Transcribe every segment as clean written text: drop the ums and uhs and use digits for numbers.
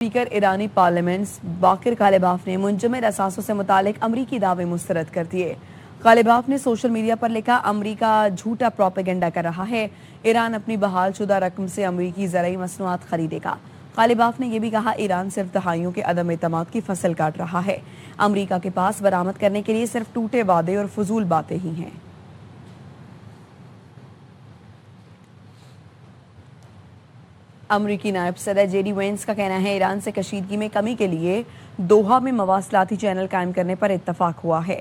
Speaker ईरानी parliament बाकिर कालिबाफ ने मुंजमद असासों से मुतालिक अमरीकी दावे मुस्तरद कर दिए। कालिबाफ ने सोशल मीडिया पर लिखा, अमरीका झूठा प्रोपेगेंडा कर रहा है। ईरान अपनी बहाल शुदा रकम से अमरीकी ज़रई मसनूआत खरीदेगा। कालिबाफ ने यह भी कहा, ईरान सिर्फ दहाइयों के अदम एतमाद की फसल काट रहा है। अमरीका के पास बरामद करने के लिए सिर्फ टूटे वादे और फजूल बातें ही हैं। अमरीकी नायब सदर जेडी वेंस का कहना है, ईरान से कशीदगी में कमी के लिए दोहा में मवासलाती चैनल कायम करने पर इत्तफाक हुआ है।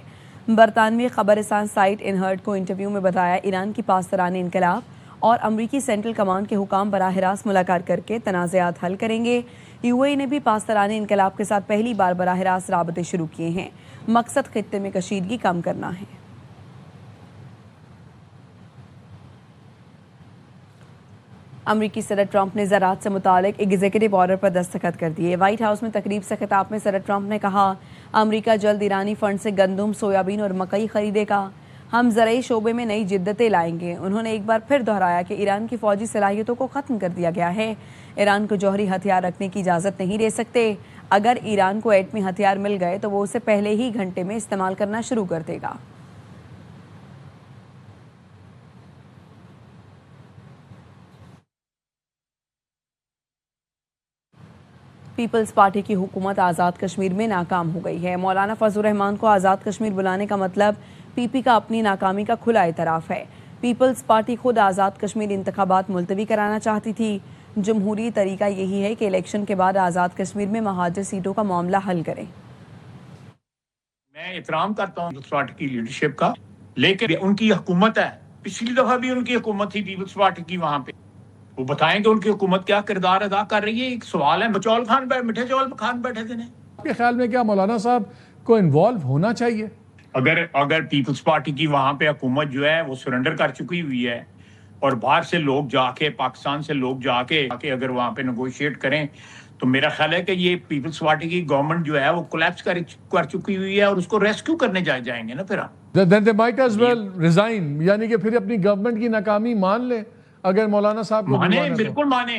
बरतानवी खबरसां साइट इनहर्ट को इंटरव्यू में बताया, ईरान की पासदाराने इनकलाब और अमरीकी सेंट्रल कमांड के हुकाम बराह रास्त मुलाकात करके तनाज़ात हल करेंगे। यूएई ने भी पासदाराने इनकलाब के साथ पहली बार बराह रास्त राबते शुरू किए हैं। मकसद खित्ते में कशीदगी कम करना है। अमरीकी सदर ट्रंप ने ज़राअत से मुतालिक एग्जीक्यूटिव ऑर्डर पर दस्तखत कर दिए। व्हाइट हाउस में तकरीब से खिताब में सदर ट्रंप ने कहा, अमरीका जल्द ईरानी फंड से गंदम, सोयाबीन और मकई खरीदेगा। हम ज़रई शोबे में नई जिद्दतें लाएंगे। उन्होंने एक बार फिर दोहराया कि ईरान की फौजी सलाहियतों को ख़त्म कर दिया गया है। ईरान को जौहरी हथियार रखने की इजाज़त नहीं दे सकते। अगर ईरान को एटमी हथियार मिल गए तो वो उसे पहले ही घंटे में इस्तेमाल करना शुरू कर देगा। पीपल्स पार्टी की हुकूमत आज़ाद कश्मीर में नाकाम हो गई है। मौलाना फजल रहमान को आज़ाद कश्मीर बुलाने का मतलब पीपी का अपनी नाकामी का खुला एतराफ़ है। पीपल्स पार्टी खुद आज़ाद कश्मीर इंतखाबात मुलतवी कराना चाहती थी। जमहूरी तरीका यही है कि इलेक्शन के बाद आज़ाद कश्मीर में महाजर सीटों का मामला हल करें। मैं एहतराम करता हूँ पीपल्स पार्टी की लीडरशिप का, लेकिन उनकी हुकूमत है, पिछली दफ़ा भी उनकी हुकूमत थी पीपल्स पार्टी की, वहाँ पे वो बताएंगे उनकी हुकूमत क्या किरदार अदा कर रही है। एक सवाल है, मिठे चौल खान बैठे थे। आपके ख्याल में क्या मौलाना साहब को इन्वॉल्व होना चाहिए? अगर पीपल्स पार्टी की वहाँ पे हुकूमत जो है वो सरेंडर कर चुकी हुई है और बाहर से लोग जाके, पाकिस्तान से लोग जाके अगर वहाँ पे नेगोशिएट करें, तो मेरा ख्याल है कि ये पीपल्स पार्टी की गवर्नमेंट जो है वो कोलैप्स कर चुकी हुई है और उसको रेस्क्यू करने जाएंगे ना। फिर Then they might as well resign, यानी कि फिर अपनी गवर्नमेंट की नाकामी मान ले। अगर मौलाना साहब को माने, बिल्कुल माने,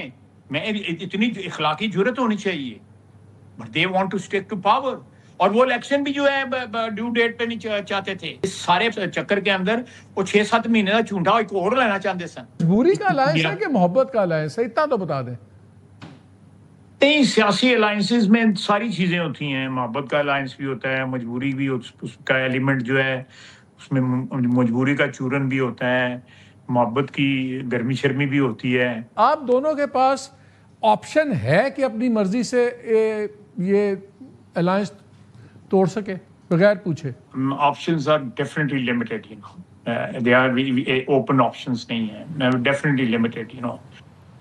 मैं इतनी इखलाकी जुर्रत होनी चाहिए, but they want to stick to power. और वो इलेक्शन भी जो है ड्यू डेट पे नहीं चाहते थे। इस सारे चक्कर के अंदर वो 6-7 महीने का झूठा एक और लेना चाहते सन। मजबूरी का अलायंस है कि मोहब्बत का अलायंस है, इतना तो बता दें। नहीं, सियासी अलायंसेस में सारी चीजें होती हैं। मोहब्बत का अलायंस भी होता है, मजबूरी भी, उसका एलिमेंट जो है उसमें मजबूरी का चूरन भी होता है, मोहब्बत की गर्मी शर्मी भी होती है। आप दोनों के पास ऑप्शन है कि अपनी मर्जी से ये अलायंस तोड़ सके बगैर पूछे? Options are definitely limited, you know, they are open options नहीं है, डेफिनेटली लिमिटेड, यू नो।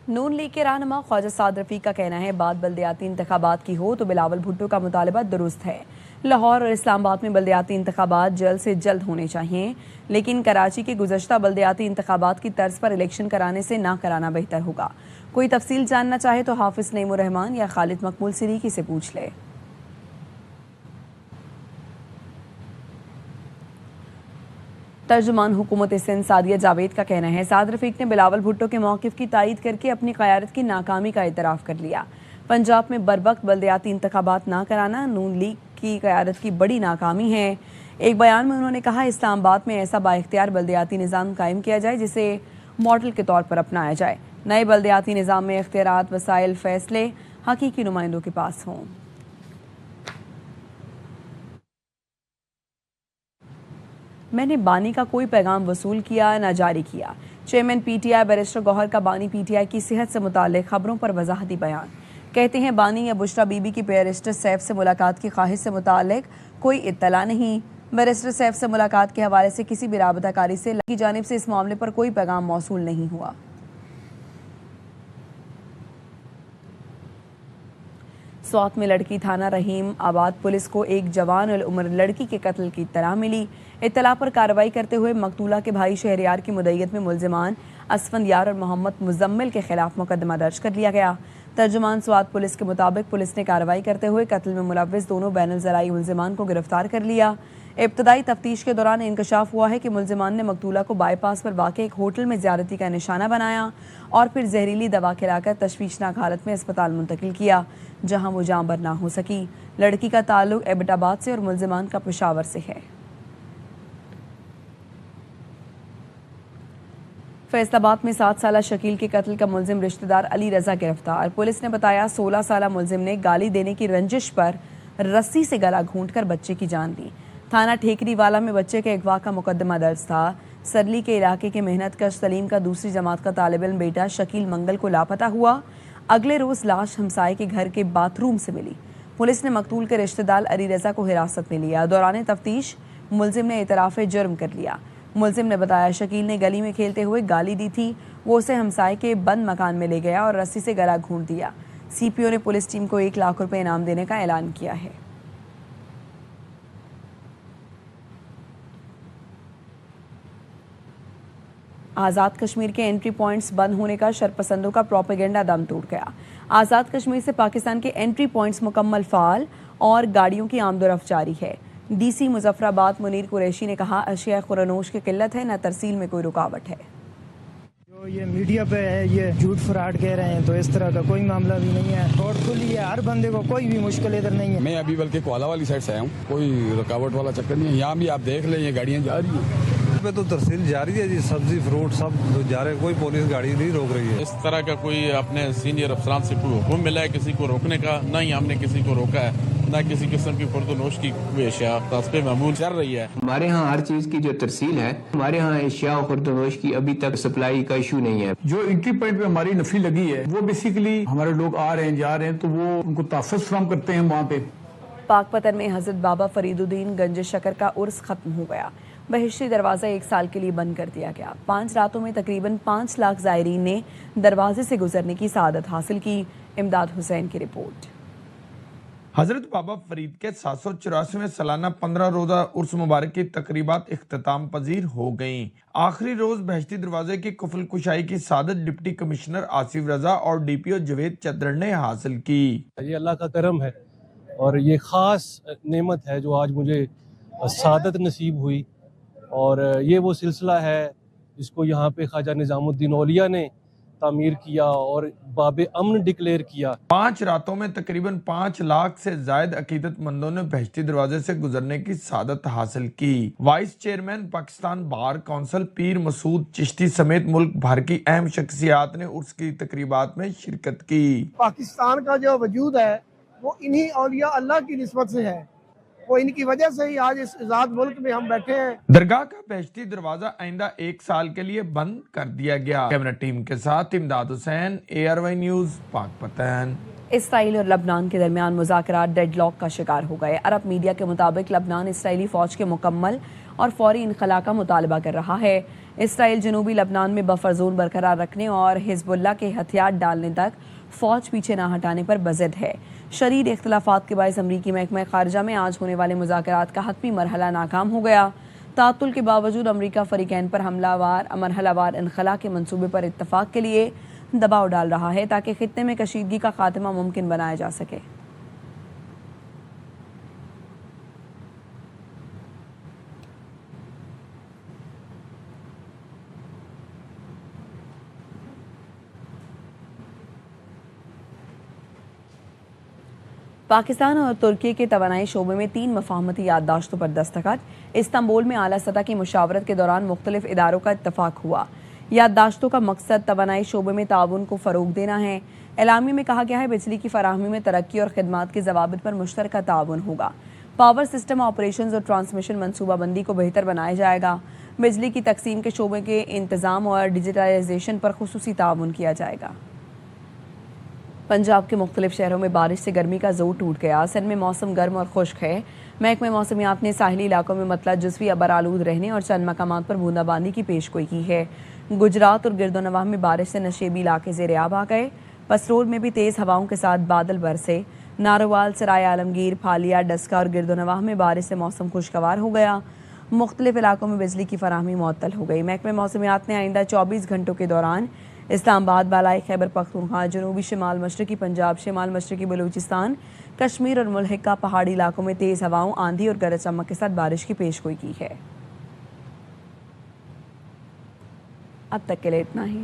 नून लीग के रहनुमा ख्वाजा साद रफीक का कहना है, बात बल्दियाती इंतखाबात की हो तो बिलावल भुट्टो का मुतालबा दुरुस्त है। लाहौर और इस्लामाबाद में बल्दियाती इंतखाबात जल्द से जल्द होने चाहिए, लेकिन कराची के गुज़श्ता बल्दियाती इंतखाबात की तर्ज पर इलेक्शन कराने से ना कराना बेहतर होगा। कोई तफसील जानना चाहे तो हाफिज नईमुर रहमान या खालिद मकबूल सिरीकी से पूछ ले। तर्जुमान हुकूमत सिंध सादिया जावेद का कहना है, साद रफीक ने बिलावल भुट्टो के मौक़िफ़ की तायीद करके अपनी क़यादत की नाकामी का एतराफ़ कर लिया। पंजाब में बरवक्त बल्दियाती इंतखाबात ना कराना नून लीग की क़यादत की बड़ी नाकामी है। एक बयान में उन्होंने कहा, इस्लामाबाद में ऐसा बाइख्तियार बल्दियाती निज़ाम कायम किया जाए जिसे मॉडल के तौर पर अपनाया जाए। नए बल्दियाती निज़ाम में इख्तियारात, वसाइल, फ़ैसले हकीकी नुमाइंदों के पास हों। मैंने बानी का कोई पैगाम वसूल किया न जारी किया। चेयरमैन पीटीआई बैरिस्टर गौहर का बानी पीटीआई की सेहत से मुतालिक खबरों पर वजाहती बयान। कहते हैं, बानी या बुशरा बीबी की बैरिस्टर सैफ से मुलाकात की ख्वाहिश से मुतालिक कोई इत्तला नहीं। बैरिस्टर सैफ से मुलाकात के हवाले से किसी भी राबताकारी से की जानिब से इस मामले पर कोई पैगाम मौसूल नहीं हुआ। स्वात में लड़की थाना रहीम आबाद पुलिस को एक जवान उम्र लड़की के कत्ल की इत्तला मिली। इत्तला पर कार्रवाई करते हुए मकतूला के भाई शहरयार की मुद्दईयत में मुलजिमान असफंद यार और मोहम्मद मुजम्मिल के खिलाफ मुकदमा दर्ज कर लिया गया। तर्जुमान स्वात पुलिस के मुताबिक पुलिस ने कार्रवाई करते हुए कत्ल में मुलव्विस दोनों बैनुल ज़राई मुलजिमान को गिरफ्तार कर लिया। इब्तदाई तफ्तीश के दौरान इंकशाफ हुआ है कि मुलजिमान ने मकतूला को बाईपास पर वाक़ एक होटल में ज़्यादती का निशाना बनाया और फिर जहरीली दवा खिलाकर तशवीशनाक हालत में अस्पताल मुंतकिल किया। جہاں وہ جاں بر نہ ہو سکی۔ لڑکی کا تعلق ایبٹ آباد سے اور ملزمان کا پشاور سے ہے۔ فیصل آباد میں 7 سالہ شکیل کے قتل کا ملزم رشتہ دار علی رضا گرفتار۔ پولیس نے بتایا 16 سالہ ملزم نے گالی دینے کی رنجش پر رسی سے گلا گھونٹ کر بچے کی جان لی۔ تھانہ ٹھیکری والا میں بچے کے اغوا کا مقدمہ درج تھا۔ سرلی کے علاقے کے محنت کش سلیم کا دوسری جماعت کا طالب علم بیٹا شکیل منگل کو لاپتہ ہوا۔ اگلے روز لاش ہمسائے کے گھر کے باتھ روم سے ملی۔ پولیس نے مقتول کے رشتہ دار علی رضا کو حراست میں لیا۔ دوران تفتیش ملزم نے اعتراف جرم کر لیا۔ ملزم نے بتایا شکیل نے گلی میں کھیلتے ہوئے گالی دی تھی۔ وہ اسے ہمسائے کے بند مکان میں لے گیا اور رسی سے گلا گھونٹ دیا۔ سی پی او نے پولیس ٹیم کو 1 لاکھ روپے انعام دینے کا اعلان کیا ہے۔ آزاد کشمیر کے انٹری پوائنٹس بند ہونے کا شرپسندوں کا پروپیگنڈا دم ٹوٹ گیا۔ آزاد کشمیر سے پاکستان کے انٹری پوائنٹس مکمل فعال اور گاڑیوں کی آمد و رفت جاری ہے۔ ڈی سی مظفر آباد منیر قریشی نے کہا اشیاء خورنوش کی قلت ہے، نہ ترسیل میں کوئی رکاوٹ ہے۔ جو یہ میڈیا پہ ہے یہ جھوٹ فراڈ کہہ رہے ہیں، تو اس طرح کا کوئی معاملہ بھی نہیں ہے۔ روڈ کھلی ہے، ہر بندے کو کوئی بھی مشکل ادھر نہیں ہے۔ میں ابھی بلکہ کوالہ والی سائڈ سے آیا ہوں، کوئی رکاوٹ والا چکر نہیں ہے۔ یہاں بھی آپ دیکھ لیں یہ گاڑیاں جا رہی ہیں پہ تو ترسیل جاری ہے جی، سبزی فروٹ سب جا رہے ہیں، کوئی پولیس گاڑی نہیں روک رہی ہے۔ اس طرح کا کوئی اپنے سینئر افسران سے کوئی حکم ملا ہے کسی کو روکنے کا؟ نہ ہی ہم نے کسی کو روکا ہے، نہ کسی قسم کی خردنوش کی کوئی اشیاء تصفیہ معمول چل رہی ہے۔ ہمارے ہاں ہر چیز کی جو ترسیل ہے، ہمارے ہاں اشیاء و خردنوش کی ابھی تک سپلائی کا ایشو نہیں ہے۔ جو انٹری پوائنٹ پہ ہماری نفی لگی ہے وہ بیسیکلی ہمارے لوگ آ رہے ہیں جا رہے ہیں تو وہ ان کو تحفظ فراہم کرتے ہیں وہاں پہ۔ پاک پتن میں حضرت بابا فرید الدین گنج شکر کا عرس ختم ہو گیا۔ بہشتی دروازہ 1 سال کے لیے بند کر دیا گیا۔ 5 راتوں میں تقریباً 5 لاکھ زائرین نے دروازے سے گزرنے کی سعادت حاصل کی۔ امداد حسین کی رپورٹ۔ حضرت بابا فرید کے 784ویں سالانہ 15 روزہ عرس مبارک کی تقریبات اختتام پذیر ہو گئیں۔ آخری روز بہشتی دروازے کی قفل کشائی کی سعادت ڈپٹی کمشنر آصف رضا اور ڈی پی او جوید چدر نے حاصل کی۔ یہ اللہ کا کرم ہے اور یہ خاص نعمت ہے جو آج مجھے سعادت نصیب ہوئی، اور یہ وہ سلسلہ ہے جس کو یہاں پہ خواجہ نظام الدین اولیاء نے تعمیر کیا اور باب امن ڈکلیئر کیا۔ 5 راتوں میں تقریباً 5 لاکھ سے زائد عقیدت مندوں نے بہشتی دروازے سے گزرنے کی سعادت حاصل کی۔ Vice chairman Pakistan bar council Pir Masood Chishti سمیت ملک بھر کی اہم شخصیات نے عرس کی تقریبات میں شرکت کی۔ پاکستان کا جو وجود ہے وہ انہی اولیاء اللہ کی نسبت سے ہے، وہ ان کی وجہ سے ہی آج اس آزاد ملک میں ہم بیٹھے ہیں۔ درگاہ کا بہشتی دروازہ آئندہ 1 سال کے لیے بند کر دیا گیا۔ کیمرہ ٹیم کے ساتھ امداد حسین، ARY نیوز، پاک پتن۔ اسرائیل اور لبنان کے درمیان مذاکرات ڈیڈ لاک کا شکار ہو گئے۔ عرب میڈیا کے مطابق لبنان اسرائیلی فوج کے مکمل اور فوری انخلا کا مطالبہ کر رہا ہے۔ اسرائیل جنوبی لبنان میں بفر زون برقرار رکھنے اور حزب اللہ کے ہتھیار ڈالنے تک فوج پیچھے نہ ہٹانے پر بضد ہے۔ شدید اختلافات کے باعث امریکی محکمہ خارجہ میں آج ہونے والے مذاکرات کا حتمی مرحلہ ناکام ہو گیا۔ تعطل کے باوجود امریکہ فریقین پر مرحلہ وار انخلا کے منصوبے پر اتفاق کے لیے دباؤ ڈال رہا ہے تاکہ خطے میں کشیدگی کا خاتمہ ممکن بنایا جا سکے۔ پاکستان اور ترکی کے توانائی شعبے میں 3 مفاہمتی یادداشتوں پر دستخط۔ استنبول میں اعلیٰ سطح کی مشاورت کے دوران مختلف اداروں کا اتفاق ہوا۔ یادداشتوں کا مقصد توانائی شعبے میں تعاون کو فروغ دینا ہے۔ اعلامیے میں کہا گیا ہے بجلی کی فراہمی میں ترقی اور خدمات کے ضوابط پر مشترکہ تعاون ہوگا۔ پاور سسٹم آپریشنز اور ٹرانسمیشن منصوبہ بندی کو بہتر بنایا جائے گا۔ بجلی کی تقسیم کے شعبے کے انتظام اور ڈیجیٹائزیشن پر خصوصی تعاون کیا جائے گا۔ پنجاب کے مختلف شہروں میں بارش سے گرمی کا زور ٹوٹ گیا۔ سندھ میں موسم گرم اور خشک ہے۔ محکمہ موسمیات نے ساحلی علاقوں میں مطلع جزوی ابر آلود رہنے اور چند مقامات پر بوندا باندی کی پیشگوئی کی ہے۔ گجرات اور گرد و نواح میں بارش سے نشیبی علاقے زیر آب آ گئے۔ پسرور میں بھی تیز ہواؤں کے ساتھ بادل برسے۔ ناروال، سرائے عالمگیر، پھالیا، ڈسکا اور گرد و نواح میں بارش سے موسم خوشگوار ہو گیا۔ مختلف علاقوں میں بجلی کی فراہمی معطل ہو گئی۔ محکمہ موسمیات نے آئندہ 24 گھنٹوں کے دوران اسلام آباد، بالائی خیبر پختونخوا، جنوبی شمال مشرقی پنجاب، شمال مشرقی بلوچستان، کشمیر اور ملحقہ پہاڑی علاقوں میں تیز ہواؤں، آندھی اور گرج چمک کے ساتھ بارش کی پیشگوئی کی ہے۔ اب تک کے لیے اتنا ہی۔